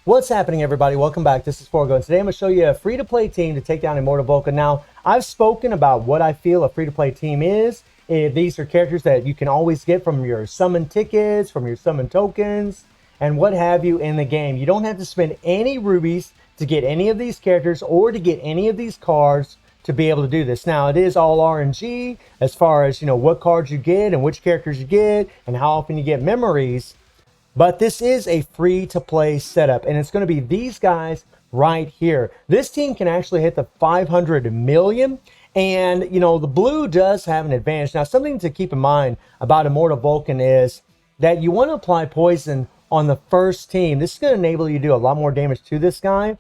What's happening, everybody? Welcome back. This is Forgo, and today I'm going to show you a free-to-play team to take down Immortal Vulkan. Now, I've spoken about what I feel a free-to-play team is. These are characters that you can always get from your summon tickets, from your summon tokens, and what have you in the game. You don't have to spend any rubies to get any of these characters or to get any of these cards to be able to do this. Now, it is all RNG as far as, what cards you get and which characters you get and how often you get memories. But this is a free-to-play setup, and it's going to be these guys right here. This team can actually hit the 500 million, and, the blue does have an advantage. Now, something to keep in mind about Immortal Vulkan is that you want to apply poison on the first team. This is going to enable you to do a lot more damage to this guy.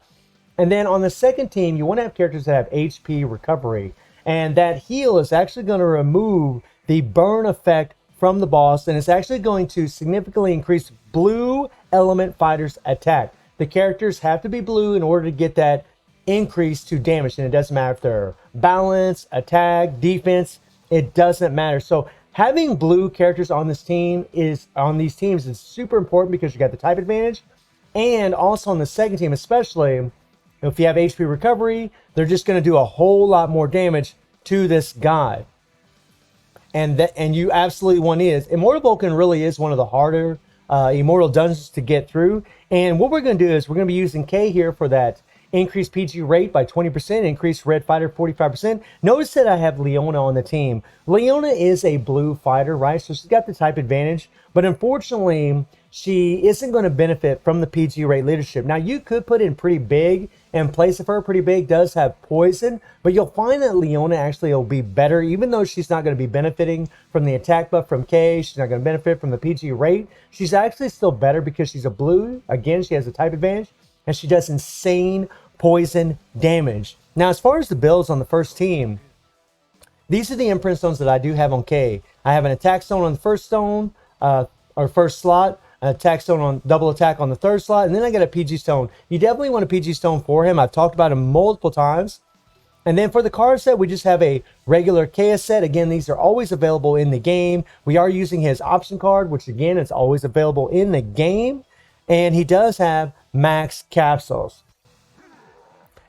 And then on the second team, you want to have characters that have HP recovery. And that heal is actually going to remove the burn effect from the boss, and it's actually going to significantly increase blue element fighters attack. The characters have to be blue in order to get that increase to damage, and it doesn't matter if they're balance, attack, defense, it doesn't matter. So having blue characters on these teams is super important because you got the type advantage, and also on the second team, especially if you have HP recovery, they're just going to do a whole lot more damage to this guy. And you absolutely want is Immortal Vulkan really is one of the harder Immortal dungeons to get through. And what we're going to do is we're going to be using K here for that increased PG rate by 20%, increased red fighter 45%. Notice that I have Leona on the team. Leona is a blue fighter, right? So she's got the type advantage, but unfortunately, she isn't going to benefit from the PG rate leadership. Now, you could put in pretty big in place of her. Pretty big does have poison, but you'll find that Leona actually will be better, even though she's not going to be benefiting from the attack buff from K. She's not going to benefit from the PG rate. She's actually still better because she's a blue. Again, she has a type advantage, and she does insane poison damage. Now, as far as the builds on the first team, these are the imprint stones that I do have on K. I have an attack stone on the first stone, or first slot, an attack stone on double attack on the third slot, and then I got a PG stone. You definitely want a PG stone for him. I've talked about him multiple times. And then for the card set, we just have a regular KS set. Again, these are always available in the game. We are using his option card, which again, is always available in the game. And he does have max capsules.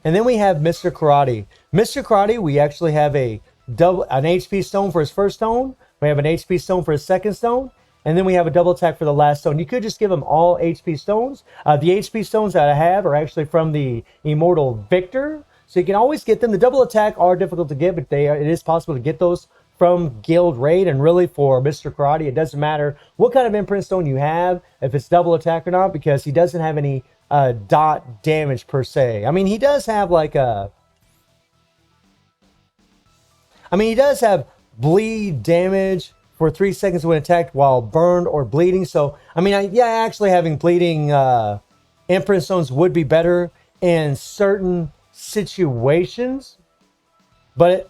And then we have Mr. Karate. Mr. Karate, we actually have an HP stone for his first stone. We have an HP stone for his second stone. And then we have a double attack for the last stone. You could just give him all HP stones. The HP stones that I have are actually from the Immortal Victor. So you can always get them. The double attack are difficult to get, but it is possible to get those from Guild Raid. And really for Mr. Karate, it doesn't matter what kind of imprint stone you have, if it's double attack or not, because he doesn't have any dot damage per se. I mean, he does have he does have bleed damage for 3 seconds when attacked while burned or bleeding. So, actually having bleeding imprint stones would be better in certain situations, but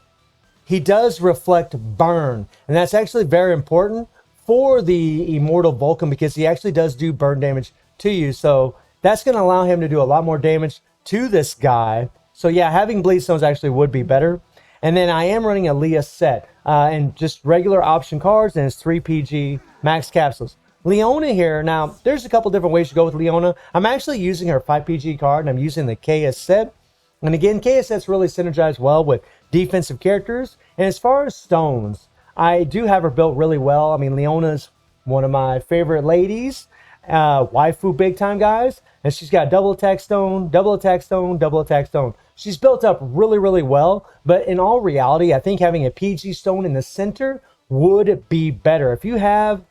he does reflect burn, and that's actually very important for the Immortal Vulkan because he actually does do burn damage to you. So that's going to allow him to do a lot more damage to this guy. So yeah, having bleed stones actually would be better. And then I am running a Leah set and just regular option cards, and it's 3 PG max capsules. Leona here, now there's a couple different ways to go with Leona. I'm actually using her 5 PG card, and I'm using the KS set. And again, KS sets really synergize well with defensive characters. And as far as stones, I do have her built really well. I mean, Leona's one of my favorite ladies, waifu big time, guys. And she's got double attack stone, double attack stone, double attack stone. She's built up really, really well. But in all reality, I think having a PG stone in the center would be better. If you have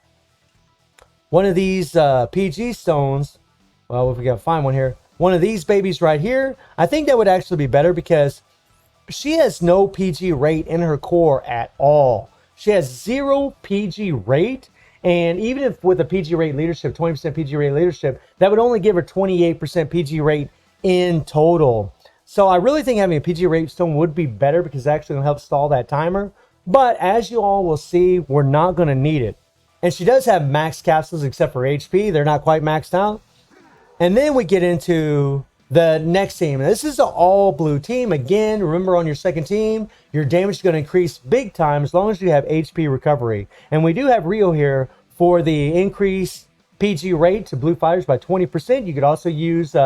one of these PG stones, well, if we can find one here, one of these babies right here, I think that would actually be better because she has no PG rate in her core at all. She has 0 PG rate. And even if with a PG rate leadership, 20% PG rate leadership, that would only give her 28% PG rate in total. So I really think having a PG rate stone would be better because it's actually going to help stall that timer. But as you all will see, we're not going to need it. And she does have max capsules except for HP. They're not quite maxed out. And then we get into the next team. This is an all blue team. Again, remember on your second team, your damage is going to increase big time as long as you have HP recovery. And we do have Rio here for the increased PG rate to blue fighters by 20%. You could also use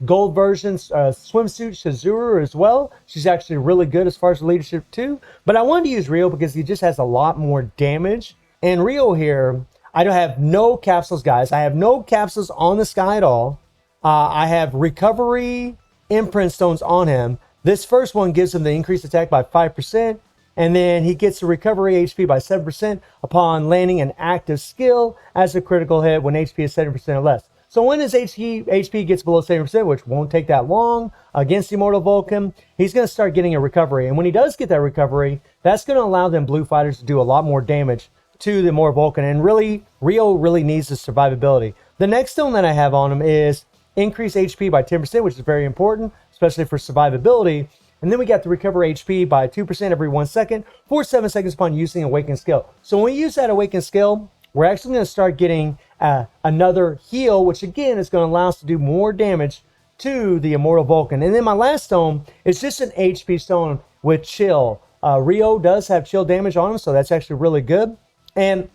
gold version swimsuit Shazuru as well. She's actually really good as far as leadership too. But I wanted to use Rio because he just has a lot more damage. And Rio here, I don't have no capsules, guys. I have no capsules on the sky at all. I have recovery imprint stones on him. This first one gives him the increased attack by 5%. And then he gets the recovery HP by 7% upon landing an active skill as a critical hit when HP is 70% or less. So when his HP gets below 70%, which won't take that long against Immortal Vulkan, he's going to start getting a recovery. And when he does get that recovery, that's going to allow them blue fighters to do a lot more damage to the Immortal Vulkan. And really, Rio really needs the survivability. The next stone that I have on him is increase HP by 10%, which is very important, especially for survivability. And then we got to recover HP by 2% every 1 second for 7 seconds upon using Awaken Skill. So when we use that Awaken Skill, we're actually going to start getting another heal, which again is going to allow us to do more damage to the Immortal Vulkan. And then my last stone is just an HP stone with Chill. Rio does have Chill damage on him, so that's actually really good. And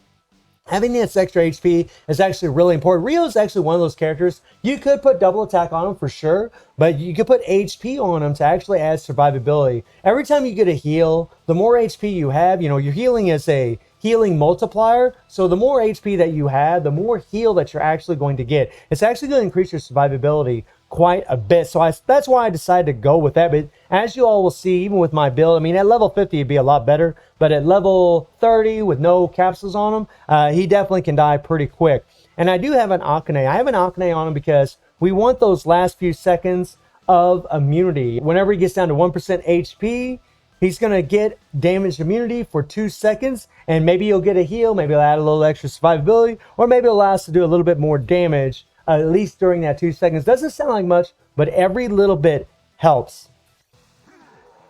having this extra HP is actually really important. Rio is actually one of those characters, you could put double attack on him for sure, but you could put HP on him to actually add survivability. Every time you get a heal, the more HP you have, you know, your healing is a healing multiplier. So the more HP that you have, the more heal that you're actually going to get. It's actually going to increase your survivability quite a bit. So that's why I decided to go with that. But as you all will see, even with my build, I mean, at level 50, it'd be a lot better. But at level 30, with no capsules on him, he definitely can die pretty quick. And I do have an Akane. I have an Akane on him because we want those last few seconds of immunity. Whenever he gets down to 1% HP, he's going to get damage immunity for 2 seconds. And maybe he'll get a heal. Maybe he'll add a little extra survivability. Or maybe it'll allow us to do a little bit more damage, at least during that 2 seconds. Doesn't sound like much, but every little bit helps.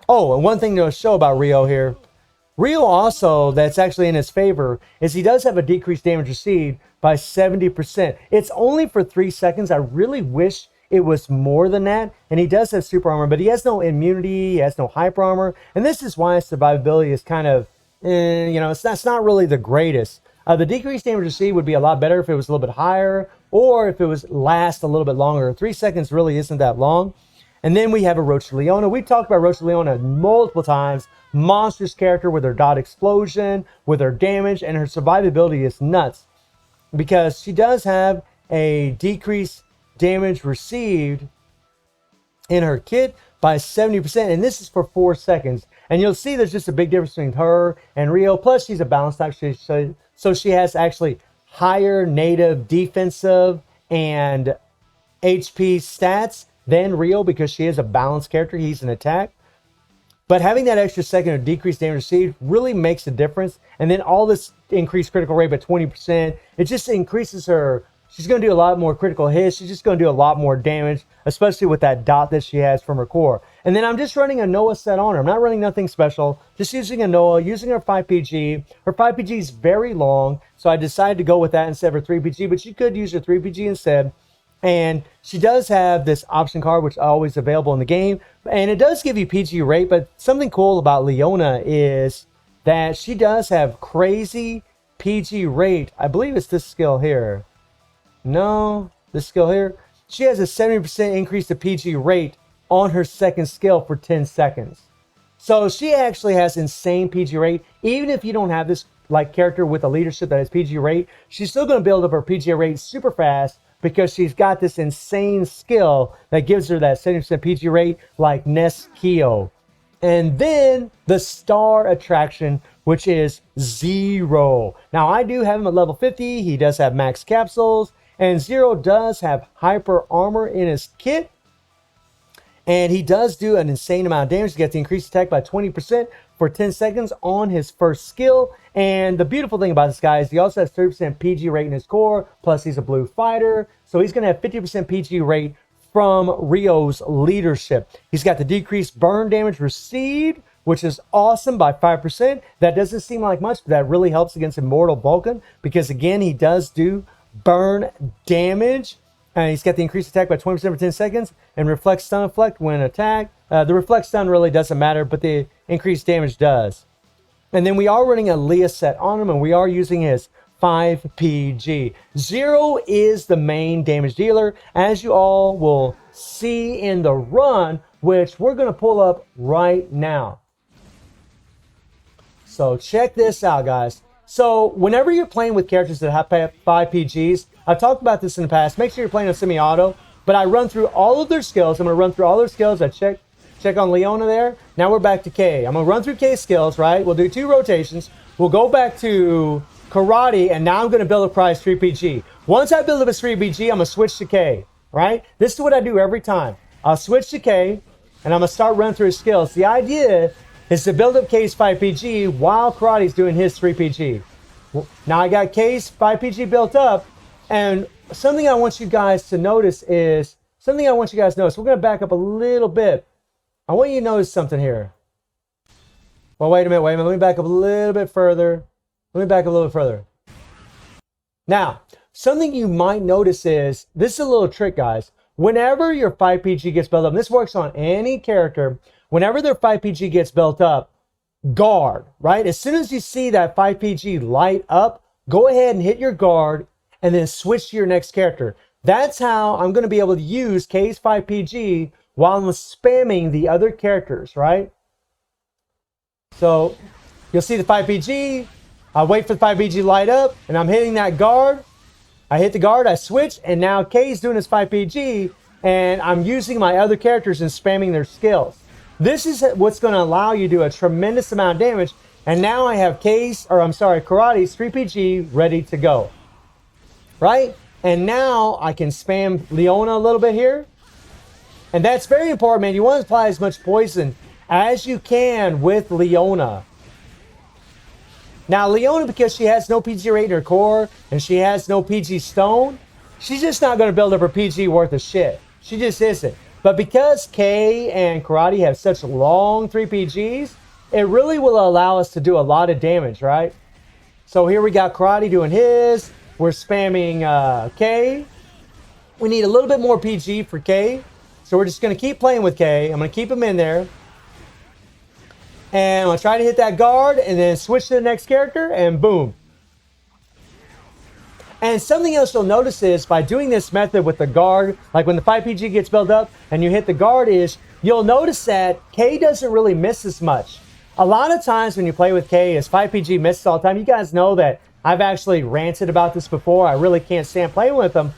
Oh, and one thing to show about Rio here. Rio also, that's actually in his favor, is he does have a decreased damage received by 70%. It's only for 3 seconds. I really wish it was more than that. And he does have super armor, but he has no immunity. He has no hyper armor. And this is why his survivability is kind of, you know, it's not really the greatest. The decreased damage received would be a lot better if it was a little bit higher, or if it was last a little bit longer. 3 seconds really isn't that long. And then we have a Roach Leona. We've talked about Roach Leona multiple times. Monstrous character with her dot explosion, with her damage, and her survivability is nuts. Because she does have a decreased damage received in her kit by 70%. And this is for 4 seconds. And you'll see there's just a big difference between her and Rio. Plus, she's a balanced type. So she has actually higher native defensive and HP stats than Rio because she is a balanced character. He's an attack. But having that extra second of decreased damage received really makes a difference. And then all this increased critical rate by 20%, it just increases her. She's going to do a lot more critical hits. She's just going to do a lot more damage, especially with that dot that she has from her core. And then I'm just running a Noah set on her. I'm not running nothing special. Just using a Noah, using her 5PG. Her 5PG is very long, so I decided to go with that instead of her 3PG. But you could use her 3PG instead. And she does have this option card, which is always available in the game. And it does give you PG rate, but something cool about Leona is that she does have crazy PG rate. I believe it's this skill here. No, this skill here. She has a 70% increase to PG rate on her second skill for 10 seconds. So she actually has insane PG rate. Even if you don't have this like character with a leadership that has PG rate, she's still going to build up her PG rate super fast because she's got this insane skill that gives her that 70% PG rate like Neskio. And then the star attraction, which is Zero. Now I do have him at level 50. He does have max capsules. And Zero does have hyper armor in his kit. And he does do an insane amount of damage. He gets the increased attack by 20% for 10 seconds on his first skill. And the beautiful thing about this guy is he also has 30% PG rate in his core. Plus he's a blue fighter. So he's going to have 50% PG rate from Rio's leadership. He's got the decreased burn damage received, which is awesome by 5%. That doesn't seem like much, but that really helps against Immortal Vulkan. Because again, he does do burn damage. And he's got the increased attack by 20% for 10 seconds. And reflect stun effect when attacked. The reflect stun really doesn't matter, but the increased damage does. And then we are running a Leah set on him. And we are using his 5PG. Zero is the main damage dealer, as you all will see in the run, which we're going to pull up right now. So check this out, guys. So whenever you're playing with characters that have 5PGs, I've talked about this in the past. Make sure you're playing a semi-auto, but I run through all of their skills. I'm going to run through all their skills. I check on Leona there. Now we're back to K. I'm going to run through K's skills, right? We'll do 2 rotations. We'll go back to Karate, and now I'm going to build up Karati's 3PG. Once I build up his 3PG, I'm going to switch to K, right? This is what I do every time. I'll switch to K, and I'm going to start running through his skills. The idea is to build up K's 5PG while Karate's doing his 3PG. Now I got K's 5PG built up, and something I want you guys to notice is, we're going to back up a little bit. I want you to notice something here. Well, wait a minute. Let me back up a little bit further. Now, something you might notice is, this is a little trick, guys. Whenever your 5PG gets built up, and this works on any character, whenever their 5PG gets built up, guard, right? As soon as you see that 5PG light up, go ahead and hit your guard and then switch to your next character. That's how I'm going to be able to use K's 5PG while I'm spamming the other characters, right? So you'll see the 5PG. I wait for the 5PG light up, and I'm hitting that guard. I hit the guard, I switch, and now K's doing his 5PG, and I'm using my other characters and spamming their skills. This is what's going to allow you to do a tremendous amount of damage. And now I have Karate's 3PG ready to go. Right? And now I can spam Leona a little bit here. And that's very important, man. You want to apply as much poison as you can with Leona. Now, Leona, because she has no PG rate in her core and she has no PG stone, she's just not going to build up her PG worth of shit. She just isn't. But because K and Karate have such long 3PGs, it really will allow us to do a lot of damage, right? So here we got Karate doing his. We're spamming K. We need a little bit more PG for K. So we're just going to keep playing with K. I'm going to keep him in there. And I'm going to try to hit that guard and then switch to the next character and boom. And something else you'll notice is by doing this method with the guard, like when the 5PG gets built up and you hit the guard is, you'll notice that K doesn't really miss as much. A lot of times when you play with K, as 5PG misses all the time, you guys know that I've actually ranted about this before. I really can't stand playing with them.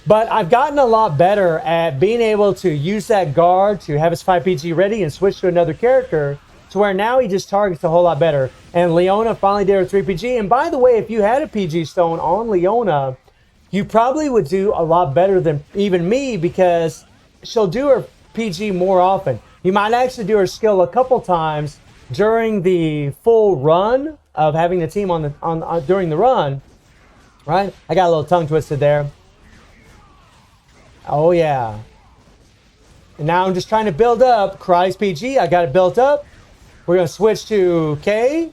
But I've gotten a lot better at being able to use that guard to have his 5PG ready and switch to another character to where now he just targets a whole lot better. And Leona finally did her 3PG. And by the way, if you had a PG stone on Leona, you probably would do a lot better than even me because she'll do her PG more often. You might actually do her skill a couple times during the full run of having the team during the run, right? I got a little tongue twisted there. Oh yeah. And now I'm just trying to build up Karate's PG. I got it built up. We're going to switch to K,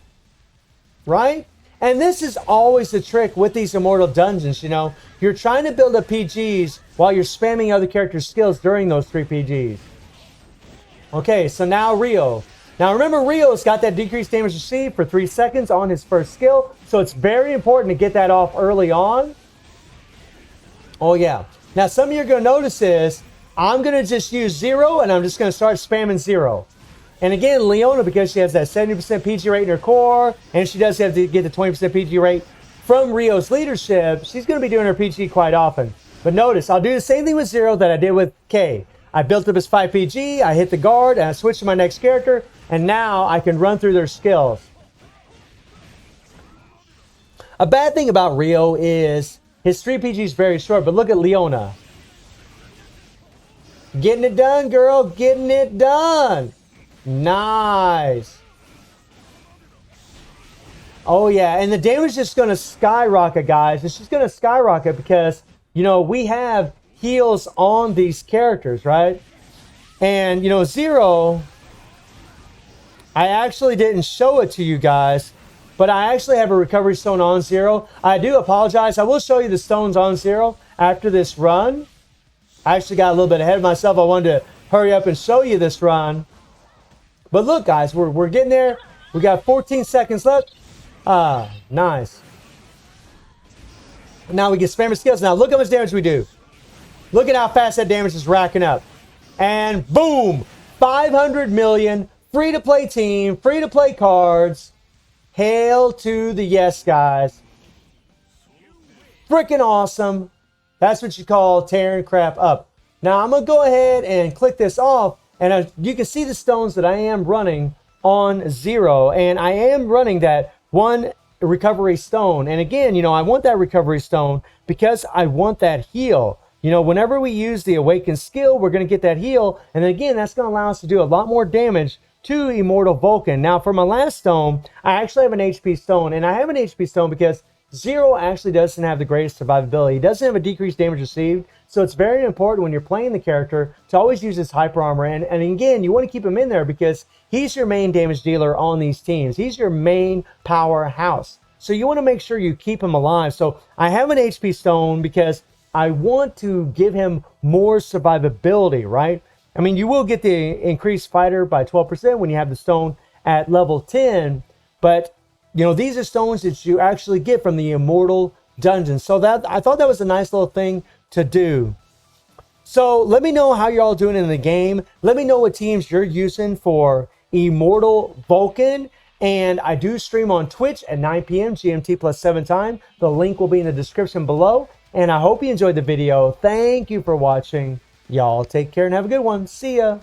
right? And this is always the trick with these Immortal dungeons, you know. You're trying to build up PGs while you're spamming other characters' skills during those 3 PGs. Okay, so now Rio. Now remember, Rio's got that decreased damage received for 3 seconds on his first skill. So it's very important to get that off early on. Oh yeah. Now some of you are going to notice is, I'm going to just use 0 and I'm just going to start spamming 0. And again, Leona, because she has that 70% PG rate in her core, and she does have to get the 20% PG rate from Rio's leadership, she's going to be doing her PG quite often. But notice, I'll do the same thing with 0 that I did with K. I built up his 5 PG, I hit the guard, and I switched to my next character, and now I can run through their skills. A bad thing about Rio is his 3 PG is very short, but look at Leona. Getting it done, girl, getting it done. Nice. Oh yeah, and the damage is just going to skyrocket, guys. It's just going to skyrocket because, you know, we have heals on these characters, right? And, you know, 0, I actually didn't show it to you guys, but I actually have a recovery stone on 0. I do apologize. I will show you the stones on 0 after this run. I actually got a little bit ahead of myself. I wanted to hurry up and show you this run. But look, guys, we're getting there. We got 14 seconds left. Nice. Now we get spammer skills. Now look how much damage we do. Look at how fast that damage is racking up. And boom! 500 million. Free-to-play team. Free-to-play cards. Hail to the yes, guys. Freaking awesome. That's what you call tearing crap up. Now I'm going to go ahead and click this off. And you can see the stones that I am running on 0. And I am running that 1 recovery stone. And again, you know, I want that recovery stone because I want that heal. You know, whenever we use the awakened skill, we're going to get that heal. And then again, that's going to allow us to do a lot more damage to Immortal Vulkan. Now, for my last stone, I actually have an HP stone. And I have an HP stone because 0 actually doesn't have the greatest survivability. He doesn't have a decreased damage received. So it's very important when you're playing the character to always use his hyper armor. And again, you want to keep him in there because he's your main damage dealer on these teams. He's your main powerhouse. So you want to make sure you keep him alive. So I have an HP stone because I want to give him more survivability, right? I mean, you will get the increased fighter by 12% when you have the stone at level 10. But, you know, these are stones that you actually get from the Immortal dungeon. So that I thought that was a nice little thing to do. So let me know how you're all doing in the game. Let me know what teams you're using for Immortal Vulkan. And I do stream on Twitch at 9 p.m. GMT plus 7 time. The link will be in the description below. And I hope you enjoyed the video. Thank you for watching. Y'all take care and have a good one. See ya.